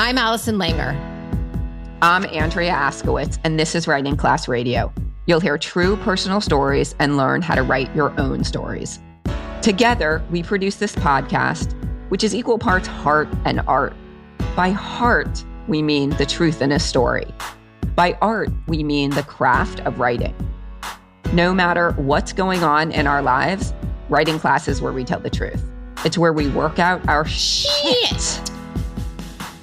I'm Allison Langer. I'm Andrea Askowitz, and this is Writing Class Radio. You'll hear true personal stories and learn how to write your own stories. Together, we produce this podcast, which is equal parts heart and art. By heart, we mean the truth in a story. By art, we mean the craft of writing. No matter what's going on in our lives, writing class is where we tell the truth. It's where we work out our shit.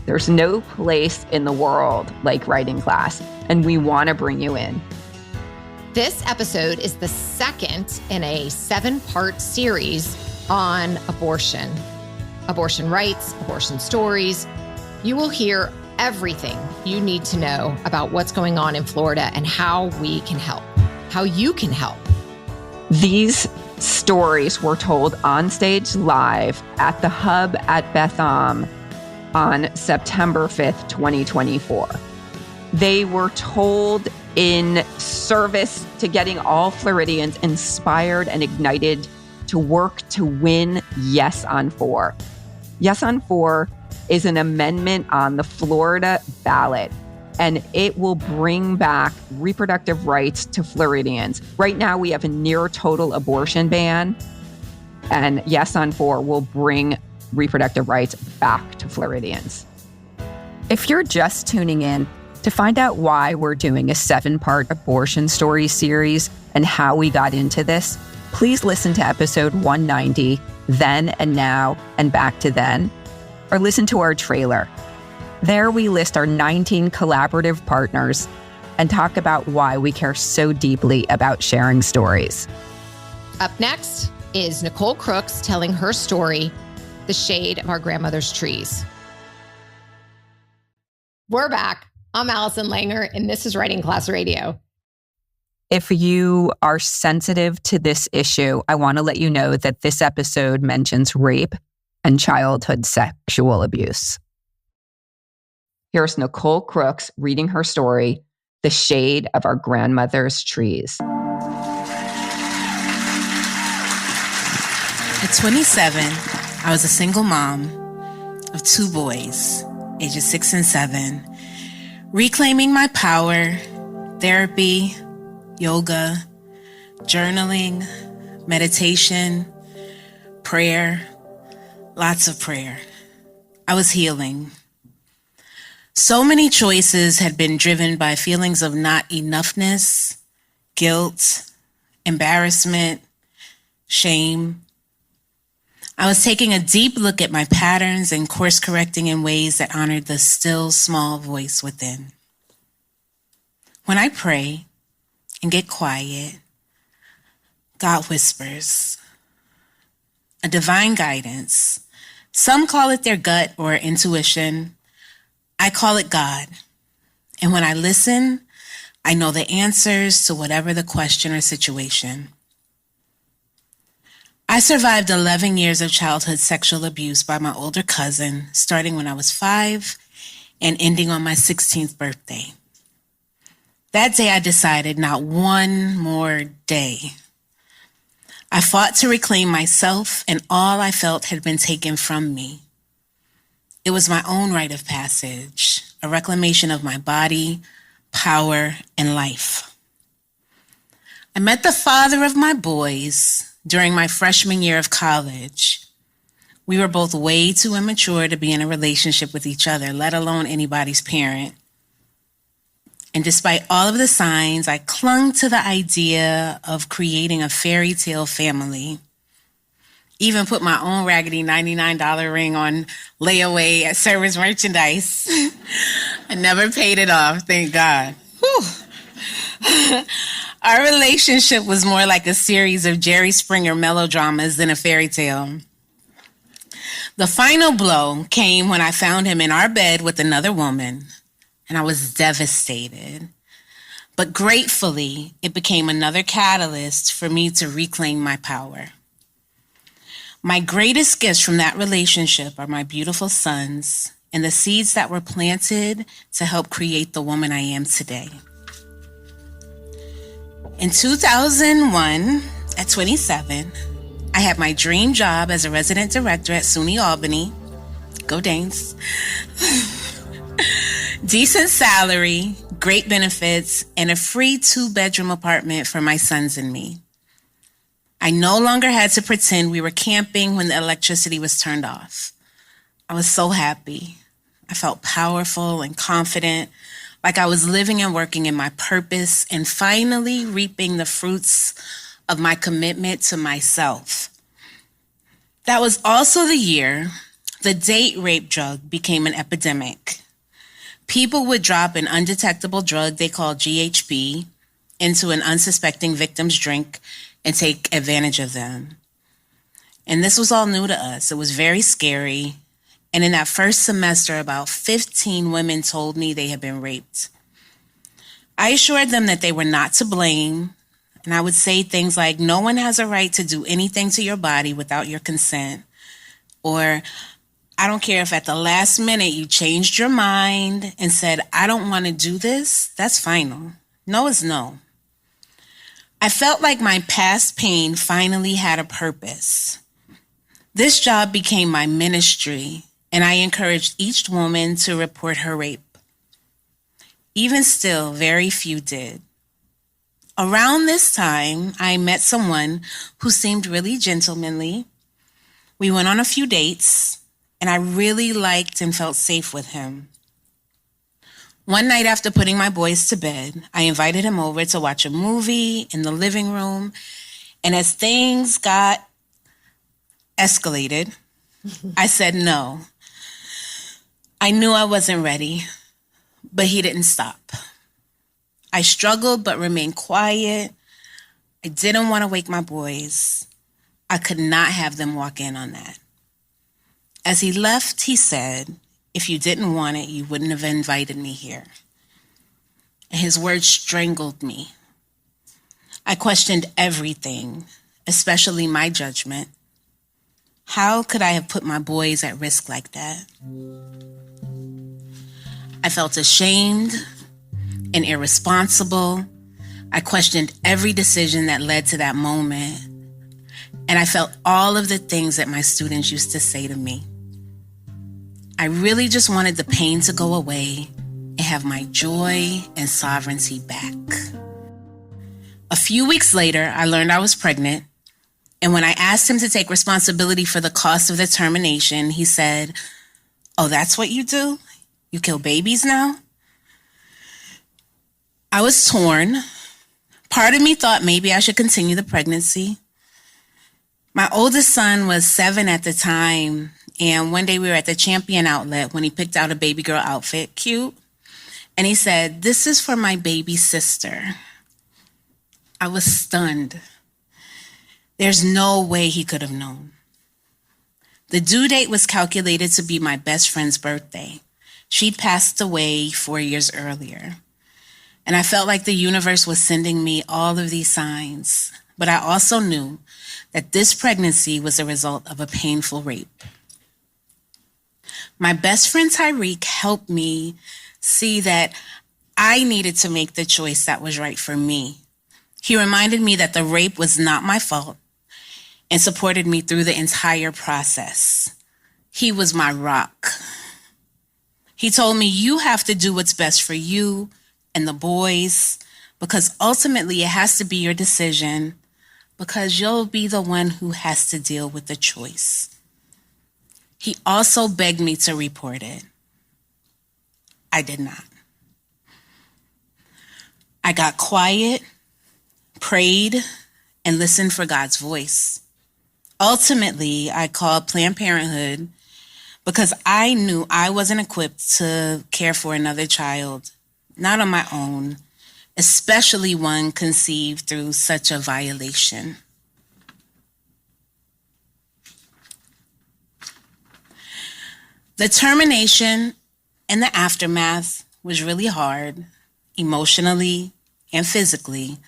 There's no place in the world like writing class, and we want to bring you in. This episode is the second in a 7-part series on abortion. Abortion rights, abortion stories. You will hear everything you need to know about what's going on in Florida and how we can help, how you can help. These stories were told on stage live at the Hub at Beth Am on September 5th, 2024. They were told in service to getting all Floridians inspired and ignited to work to win Yes on 4. Yes on 4 is an amendment on the Florida ballot, and it will bring back reproductive rights to Floridians. Right now, we have a near total abortion ban, and Yes on 4 will bring reproductive rights back to Floridians. If you're just tuning in to find out why we're doing a 7-part abortion story series and how we got into this, please listen to episode 190, Then and Now and Back to Then, or listen to our trailer. There we list our 19 collaborative partners and talk about why we care so deeply about sharing stories. Up next is Nicole Crooks telling her story, The Shade of Our Grandmother's Trees. We're back. I'm Allison Langer, and this is Writing Class Radio. If you are sensitive to this issue, I want to let you know that this episode mentions rape and childhood sexual abuse. Here's Nicole Crooks reading her story, The Shade of Our Grandmother's Trees. At 27, I was a single mom of 2 boys, ages 6 and 7, reclaiming my power, therapy, yoga, journaling, meditation, prayer, lots of prayer. I was healing. So many choices had been driven by feelings of not enoughness, guilt, embarrassment, shame. I was taking a deep look at my patterns and course correcting in ways that honored the still small voice within. When I pray and get quiet, God whispers, a divine guidance. Some call it their gut or intuition. I call it God. And when I listen, I know the answers to whatever the question or situation. I survived 11 years of childhood sexual abuse by my older cousin, starting when I was 5 and ending on my 16th birthday. That day I decided not one more day. I fought to reclaim myself, and all I felt had been taken from me. It was my own rite of passage, a reclamation of my body, power, and life. I met the father of my boys during my freshman year of college. We were both way too immature to be in a relationship with each other, let alone anybody's parent. And despite all of the signs, I clung to the idea of creating a fairy tale family. Even put my own raggedy $99 ring on layaway at Service Merchandise. I never paid it off, thank God. Whew. Our relationship was more like a series of Jerry Springer melodramas than a fairy tale. The final blow came when I found him in our bed with another woman, and I was devastated. But gratefully, it became another catalyst for me to reclaim my power. My greatest gifts from that relationship are my beautiful sons and the seeds that were planted to help create the woman I am today. In 2001, at 27, I had my dream job as a resident director at SUNY Albany. Go Danes. Decent salary, great benefits, and a free 2-bedroom apartment for my sons and me. I no longer had to pretend we were camping when the electricity was turned off. I was so happy. I felt powerful and confident, like I was living and working in my purpose and finally reaping the fruits of my commitment to myself. That was also the year the date rape drug became an epidemic. People would drop an undetectable drug they called GHB into an unsuspecting victim's drink and take advantage of them. And this was all new to us. It was very scary. And in that first semester, about 15 women told me they had been raped. I assured them that they were not to blame. And I would say things like, no one has a right to do anything to your body without your consent. Or, I don't care if at the last minute you changed your mind and said, I don't want to do this. That's final. No is no. I felt like my past pain finally had a purpose. This job became my ministry, and I encouraged each woman to report her rape. Even still, very few did. Around this time, I met someone who seemed really gentlemanly. We went on a few dates, and I really liked and felt safe with him. One night after putting my boys to bed, I invited him over to watch a movie in the living room, and as things got escalated, I said no. I knew I wasn't ready, but he didn't stop. I struggled but remained quiet. I didn't want to wake my boys. I could not have them walk in on that. As he left, he said, if you didn't want it, you wouldn't have invited me here. And his words strangled me. I questioned everything, especially my judgment. How could I have put my boys at risk like that? I felt ashamed and irresponsible. I questioned every decision that led to that moment. And I felt all of the things that my students used to say to me. I really just wanted the pain to go away and have my joy and sovereignty back. A few weeks later, I learned I was pregnant. And when I asked him to take responsibility for the cost of the termination, he said, oh, that's what you do? You kill babies now? I was torn. Part of me thought maybe I should continue the pregnancy. My oldest son was 7 at the time, and one day we were at the Champion outlet when he picked out a baby girl outfit, cute, and he said, this is for my baby sister. I was stunned. There's no way he could have known. The due date was calculated to be my best friend's birthday. She'd passed away 4 years earlier. And I felt like the universe was sending me all of these signs. But I also knew that this pregnancy was a result of a painful rape. My best friend Tyreek helped me see that I needed to make the choice that was right for me. He reminded me that the rape was not my fault and supported me through the entire process. He was my rock. He told me, you have to do what's best for you and the boys, because ultimately it has to be your decision, because you'll be the one who has to deal with the choice. He also begged me to report it. I did not. I got quiet, prayed, and listened for God's voice. Ultimately, I called Planned Parenthood because I knew I wasn't equipped to care for another child, not on my own, especially one conceived through such a violation. The termination and the aftermath was really hard, emotionally and physically,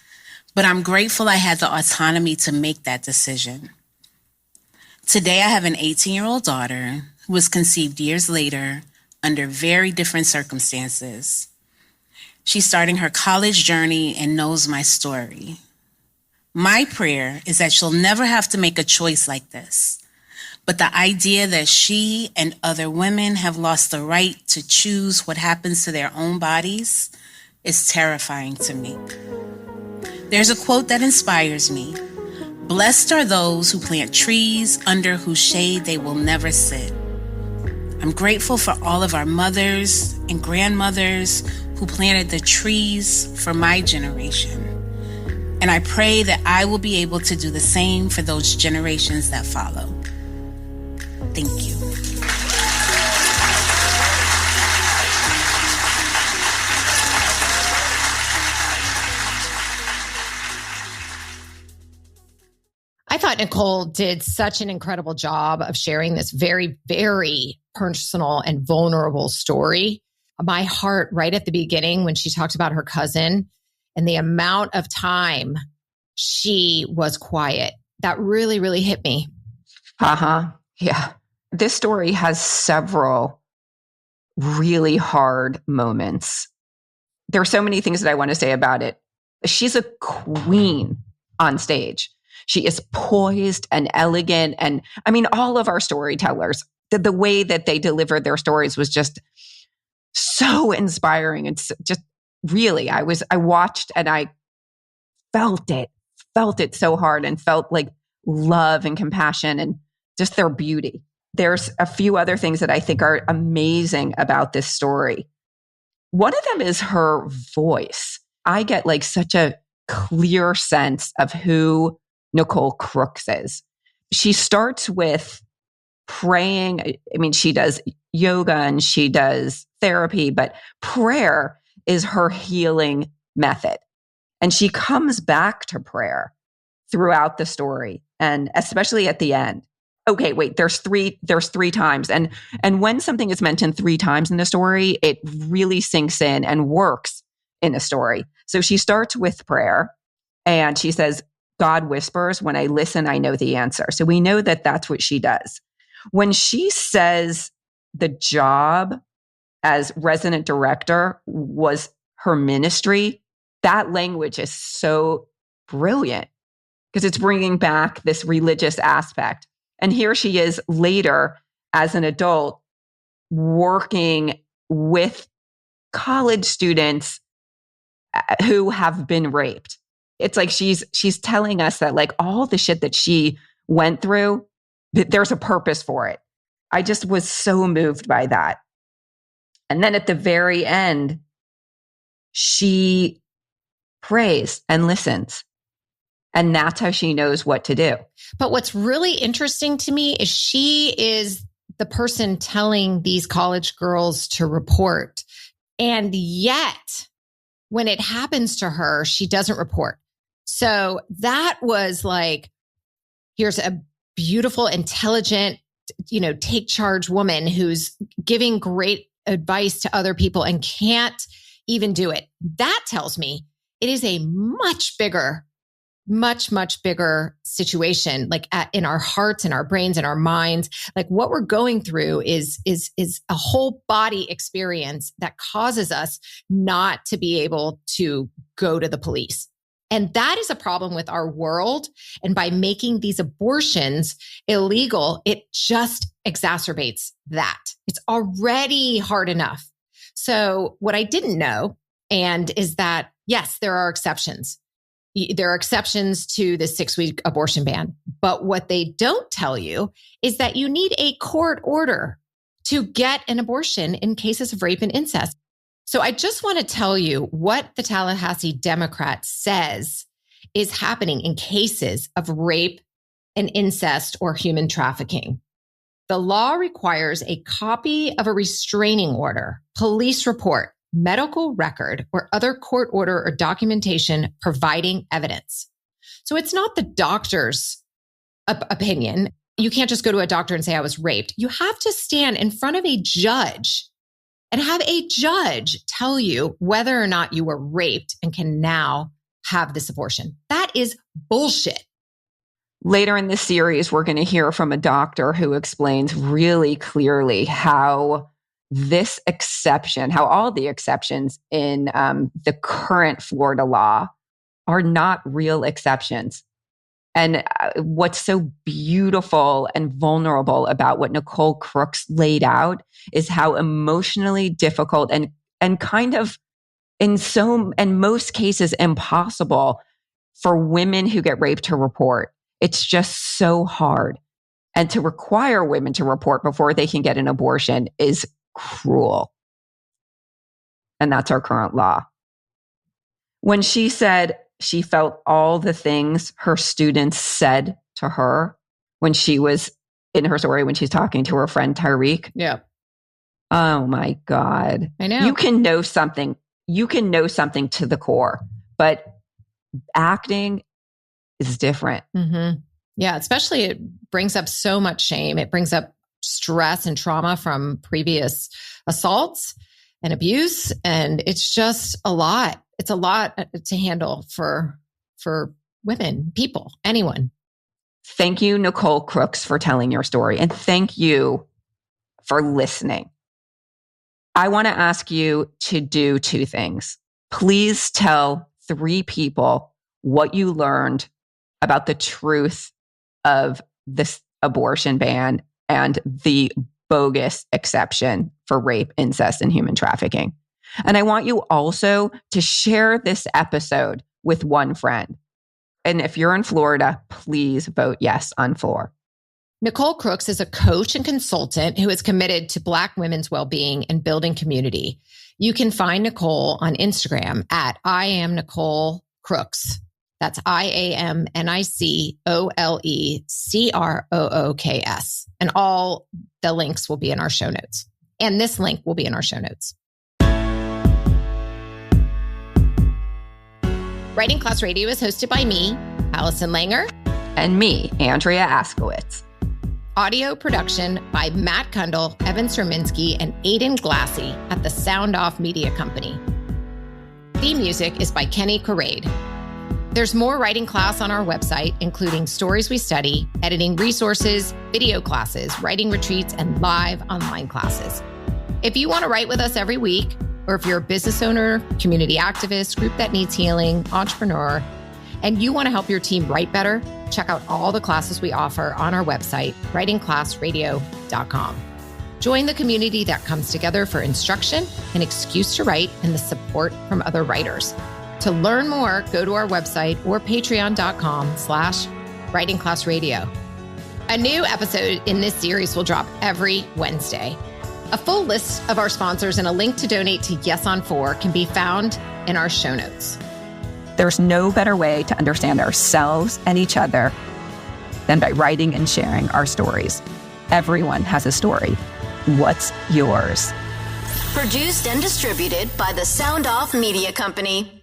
but I'm grateful I had the autonomy to make that decision. Today, I have an 18-year-old daughter who was conceived years later under very different circumstances. She's starting her college journey and knows my story. My prayer is that she'll never have to make a choice like this, But the idea that she and other women have lost the right to choose what happens to their own bodies is terrifying to me. There's a quote that inspires me. Blessed are those who plant trees under whose shade they will never sit. I'm grateful for all of our mothers and grandmothers who planted the trees for my generation. And I pray that I will be able to do the same for those generations that follow. Thank you. I thought Nicole did such an incredible job of sharing this very, very personal and vulnerable story. My heart, right at the beginning, when she talked about her cousin and the amount of time she was quiet, that really, really hit me. Yeah. This story has several really hard moments. There are so many things that I want to say about it. She's a queen on stage. She is poised and elegant. And I mean, all of our storytellers, the way that they delivered their stories was just so inspiring. And just really, I watched and I felt it so hard and felt like love and compassion and just their beauty. There's a few other things that I think are amazing about this story. One of them is her voice. I get like such a clear sense of who Nicole Crooks is. She starts with praying. I mean, she does yoga and she does therapy, but prayer is her healing method. And she comes back to prayer throughout the story, and especially at the end. Okay, wait, there's three times. And when something is mentioned 3 times in the story, it really sinks in and works in a story. So she starts with prayer and she says, God whispers, when I listen, I know the answer. So we know that that's what she does. When she says the job as resident director was her ministry, that language is so brilliant because it's bringing back this religious aspect. And here she is later as an adult working with college students who have been raped. It's like she's telling us that like all the shit that she went through, there's a purpose for it. I just was so moved by that. And then at the very end, she prays and listens. And that's how she knows what to do. But what's really interesting to me is she is the person telling these college girls to report. And yet, when it happens to her, she doesn't report. So that was like, here's a beautiful, intelligent, take charge woman who's giving great advice to other people and can't even do it. That tells me it is a much bigger situation, like in our hearts and our brains and our minds. Like what we're going through is a whole body experience that causes us not to be able to go to the police. And that is a problem with our world. And by making these abortions illegal, it just exacerbates that. It's already hard enough. So what I didn't know, is that, yes, there are exceptions. There are exceptions to the 6-week abortion ban. But what they don't tell you is that you need a court order to get an abortion in cases of rape and incest. So I just want to tell you what the Tallahassee Democrat says is happening in cases of rape and incest or human trafficking. The law requires a copy of a restraining order, police report, medical record, or other court order or documentation providing evidence. So it's not the doctor's opinion. You can't just go to a doctor and say, I was raped. You have to stand in front of a judge and have a judge tell you whether or not you were raped and can now have this abortion. That is bullshit. Later in this series, we're going to hear from a doctor who explains really clearly how this exception, how all the exceptions in the current Florida law are not real exceptions. And what's so beautiful and vulnerable about what Nicole Crooks laid out is how emotionally difficult and kind of in most cases impossible for women who get raped to report. It's just so hard. And to require women to report before they can get an abortion is cruel. And that's our current law. When she said she felt all the things her students said to her when she was in her story, when she's talking to her friend Tyreek. Yeah. Oh my God. I know. You can know something to the core, but acting is different. Mm-hmm. Yeah. Especially it brings up so much shame. It brings up stress and trauma from previous assaults and abuse. And it's just a lot. It's a lot to handle for women, people, anyone. Thank you, Nicole Crooks, for telling your story. And thank you for listening. I want to ask you to do 2 things. Please tell 3 people what you learned about the truth of this abortion ban and the bogus exception for rape, incest, and human trafficking. And I want you also to share this episode with one friend. And if you're in Florida, please vote yes on Floor. Nicole Crooks is a coach and consultant who is committed to Black women's well-being and building community. You can find Nicole on Instagram at I am Nicole Crooks. That's IAMNICOLECROOKS. And all the links will be in our show notes. And this link will be in our show notes. Writing Class Radio is hosted by me, Allison Langer. And me, Andrea Askowitz. Audio production by Matt Kundle, Evan Serminski, and Aiden Glassy at the Sound Off Media Company. Theme music is by Kenny Corrade. There's more writing class on our website, including stories we study, editing resources, video classes, writing retreats, and live online classes. If you want to write with us every week, or if you're a business owner, community activist, group that needs healing, entrepreneur, and you want to help your team write better, check out all the classes we offer on our website, writingclassradio.com. Join the community that comes together for instruction, an excuse to write, and the support from other writers. To learn more, go to our website or patreon.com/writingclassradio. A new episode in this series will drop every Wednesday. A full list of our sponsors and a link to donate to Yes on 4 can be found in our show notes. There's no better way to understand ourselves and each other than by writing and sharing our stories. Everyone has a story. What's yours? Produced and distributed by the Sound Off Media Company.